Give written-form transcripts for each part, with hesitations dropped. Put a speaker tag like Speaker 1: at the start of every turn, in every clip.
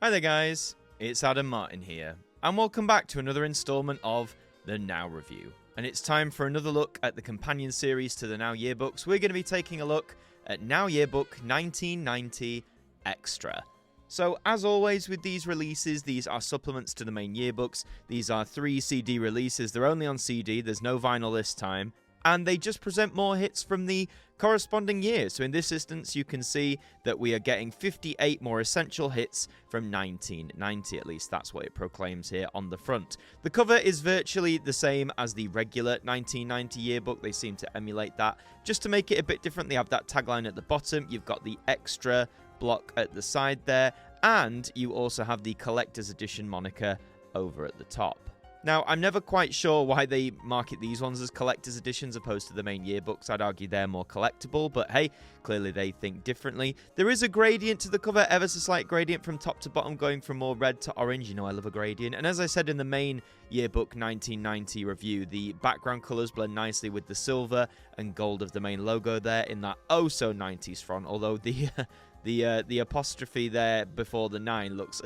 Speaker 1: Hi there guys, it's Adam Martin here, and welcome back to another installment of the Now Review. And it's time for another look at the companion series to the Now Yearbooks. We're going to be taking a look at Now Yearbook 1990 Extra. So as always with these releases, these are supplements to the main yearbooks. These are 3 CD releases, they're only on CD, there's no vinyl this time. And they just present more hits from the corresponding year. So in this instance, you can see that we are getting 58 more essential hits from 1990, at least that's what it proclaims here on the front. The cover is virtually the same as the regular 1990 yearbook. They seem to emulate that. Just to make it a bit different, they have that tagline at the bottom. You've got the extra block at the side there, and you also have the collector's edition moniker over at the top. Now, I'm never quite sure why they market these ones as collector's editions opposed to the main yearbooks. I'd argue they're more collectible, but hey, clearly they think differently. There is a gradient to the cover, ever so slight gradient from top to bottom, going from more red to orange. You know I love a gradient. And as I said in the main yearbook 1990 review, the background colours blend nicely with the silver and gold of the main logo there in that oh-so-90s font, although the apostrophe there before the 9 looks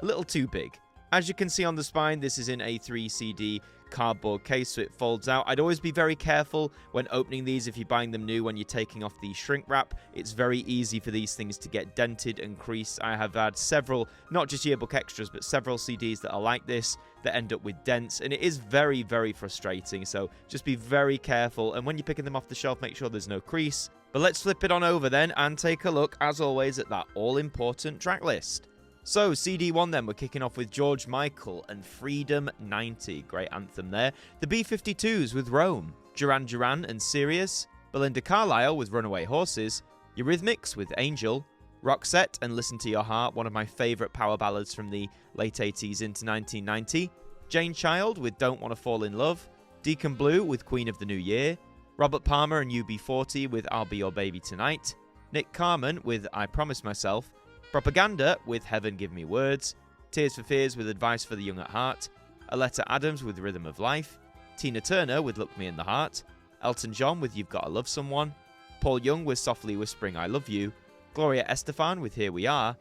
Speaker 1: a little too big. As you can see on the spine, this is in a 3 CD cardboard case, so it folds out. I'd always be very careful when opening these if you're buying them new when you're taking off the shrink wrap. It's very easy for these things to get dented and creased. I have had several, not just yearbook extras, but several CDs that are like this that end up with dents, and it is very, very frustrating. So just be very careful, and when you're picking them off the shelf, make sure there's no crease. But let's flip it on over then and take a look, as always, at that all-important track list. So, CD1 then, we're kicking off with George Michael and Freedom 90, great anthem there. The B-52s with Rome, Duran Duran and Sirius, Belinda Carlisle with Runaway Horses, Eurythmics with Angel, Roxette and Listen to Your Heart, one of my favourite power ballads from the late 80s into 1990, Jane Child with Don't Wanna Fall in Love, Deacon Blue with Queen of the New Year, Robert Palmer and UB40 with I'll Be Your Baby Tonight, Nick Carmen with I Promise Myself, Propaganda with Heaven Give Me Words, Tears for Fears with Advice for the Young at Heart, Aletta Adams with Rhythm of Life, Tina Turner with Look Me in the Heart, Elton John with You've Gotta Love Someone, Paul Young with Softly Whispering I Love You, Gloria Estefan with Here We Are,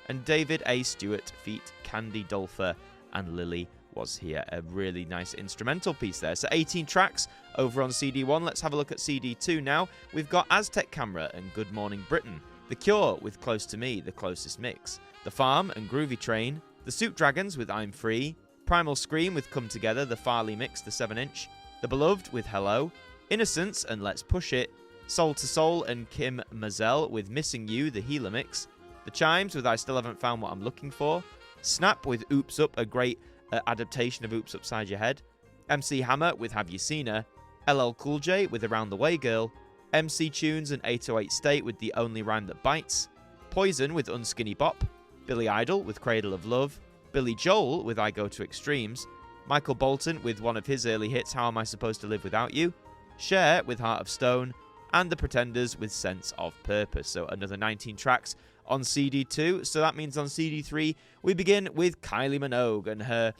Speaker 1: and David A. Stewart feat Candy Dulfer and Lily Was Here. A really nice instrumental piece there. So 18 tracks over on CD1. Let's have a look at CD2 now. We've got Aztec Camera and Good Morning Britain, The Cure with Close to Me, the closest mix, The Farm and Groovy Train, The Soup Dragons with I'm Free, Primal Scream with Come Together, the Farley mix, the 7-inch, The Beloved with Hello, Innocence and Let's Push It, Soul to Soul and Kim Mazel with Missing You, the Healer mix, The Chimes with I Still Haven't Found What I'm Looking For, Snap with Oops Up, a great adaptation of Oops Upside Your Head, MC Hammer with Have You Seen Her, LL Cool J with Around the Way Girl, MC Tunes and 808 State with The Only Rhyme That Bites, Poison with Unskinny Bop, Billy Idol with Cradle of Love, Billy Joel with I Go to Extremes, Michael Bolton with one of his early hits, How Am I Supposed to Live Without You, Cher with Heart of Stone, and The Pretenders with Sense of Purpose. So another 19 tracks on CD2. So that means on CD3, we begin with Kylie Minogue and her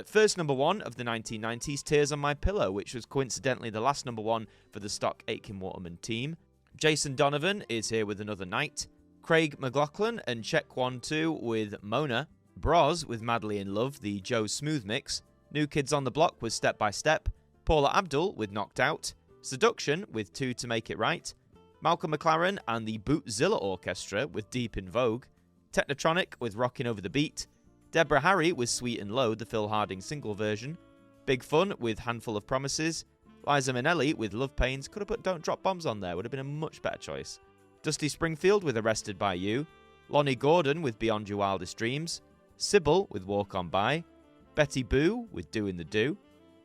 Speaker 1: first number 1 of the 1990s, Tears on My Pillow, which was coincidentally the last number 1 for the stock Aitken Waterman team. Jason Donovan is here with Another Night. Craig McLaughlin and Check 1 2 with Mona. Bros with Madly in Love, the Joe Smooth mix. New Kids on the Block with Step by Step. Paula Abdul with Knocked Out. Seduction with Two to Make It Right. Malcolm McLaren and the Bootzilla Orchestra with Deep in Vogue. Technotronic with Rockin' Over the Beat. Deborah Harry with Sweet and Low, the Phil Harding single version. Big Fun with Handful of Promises. Liza Minnelli with Love Pains. Could have put Don't Drop Bombs on there, would have been a much better choice. Dusty Springfield with Arrested by You. Lonnie Gordon with Beyond Your Wildest Dreams. Sybil with Walk On By. Betty Boo with Doing the Do.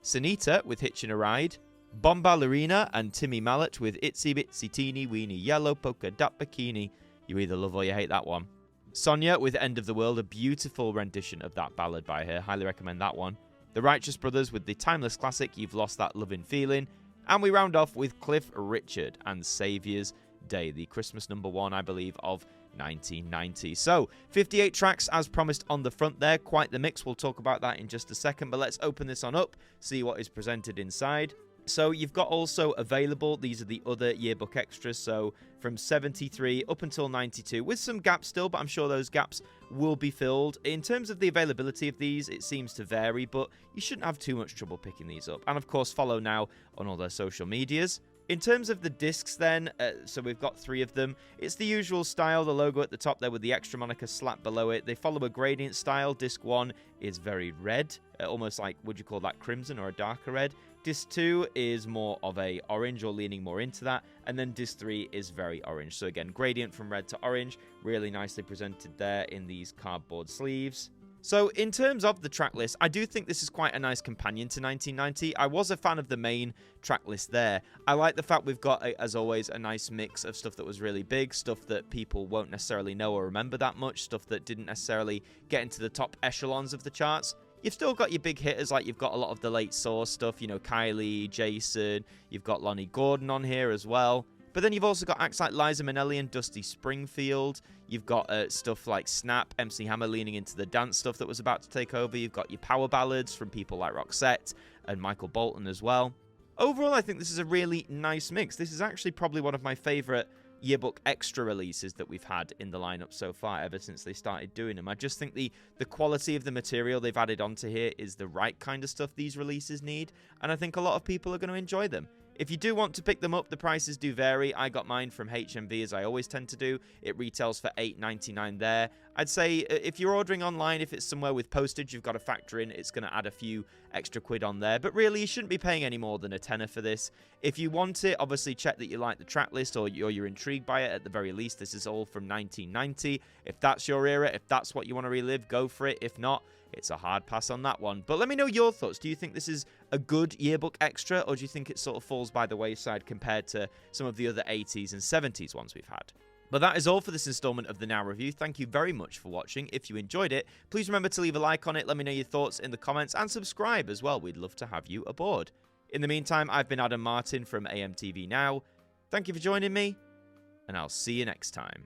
Speaker 1: Sunita with Hitchin' a Ride. Bomb Ballerina and Timmy Mallet with Itsy Bitsy Teeny Weeny Yellow Polka Dot Bikini. You either love or you hate that one. Sonia with End of the World, a beautiful rendition of that ballad by her. Highly recommend that one. The Righteous Brothers with the timeless classic You've Lost That Lovin' Feeling. And we round off with Cliff Richard and Saviour's Day, the Christmas number 1, I believe, of 1990. So, 58 tracks as promised on the front there. Quite the mix. We'll talk about that in just a second. But let's open this on up, see what is presented inside. So you've got also available, these are the other yearbook extras, so from 73 up until 92, with some gaps still, but I'm sure those gaps will be filled. In terms of the availability of these, it seems to vary, but you shouldn't have too much trouble picking these up. And of course, follow Now on all their social medias. In terms of the discs then, so we've got 3 of them. It's the usual style, the logo at the top there with the extra moniker slapped below it. They follow a gradient style. Disc 1 is very red, almost like, would you call that crimson or a darker red? Disc 2 is more of a orange or leaning more into that. And then Disc 3 is very orange. So again, gradient from red to orange, really nicely presented there in these cardboard sleeves. So in terms of the track list, I do think this is quite a nice companion to 1990. I was a fan of the main track list there. I like the fact we've got, as always, a nice mix of stuff that was really big, stuff that people won't necessarily know or remember that much, stuff that didn't necessarily get into the top echelons of the charts. You've still got your big hitters, like you've got a lot of the late Source stuff, you know, Kylie, Jason, you've got Lonnie Gordon on here as well. But then you've also got acts like Liza Minnelli and Dusty Springfield. You've got stuff like Snap, MC Hammer leaning into the dance stuff that was about to take over. You've got your power ballads from people like Roxette and Michael Bolton as well. Overall, I think this is a really nice mix. This is actually probably one of my favourite yearbook extra releases that we've had in the lineup so far ever since they started doing them. I just think the quality of the material they've added onto here is the right kind of stuff these releases need, and I think a lot of people are going to enjoy them. If you do want to pick them up, the prices do vary. I got mine from HMV, as I always tend to do. It retails for $8.99 there. I'd say if you're ordering online, if it's somewhere with postage you've got to factor in, it's going to add a few extra quid on there. But really, you shouldn't be paying any more than a tenner for this. If you want it, obviously check that you like the track list or you're intrigued by it. At the very least, this is all from 1990. If that's your era, if that's what you want to relive, go for it. If not, it's a hard pass on that one. But let me know your thoughts. Do you think this is a good yearbook extra, or do you think it sort of falls by the wayside compared to some of the other 80s and 70s ones we've had? But that is all for this installment of the Now Review. Thank you very much for watching. If you enjoyed it, please remember to leave a like on it, let me know your thoughts in the comments, and subscribe as well. We'd love to have you aboard. In the meantime, I've been Adam Martin from AMTV Now. Thank you for joining me, and I'll see you next time.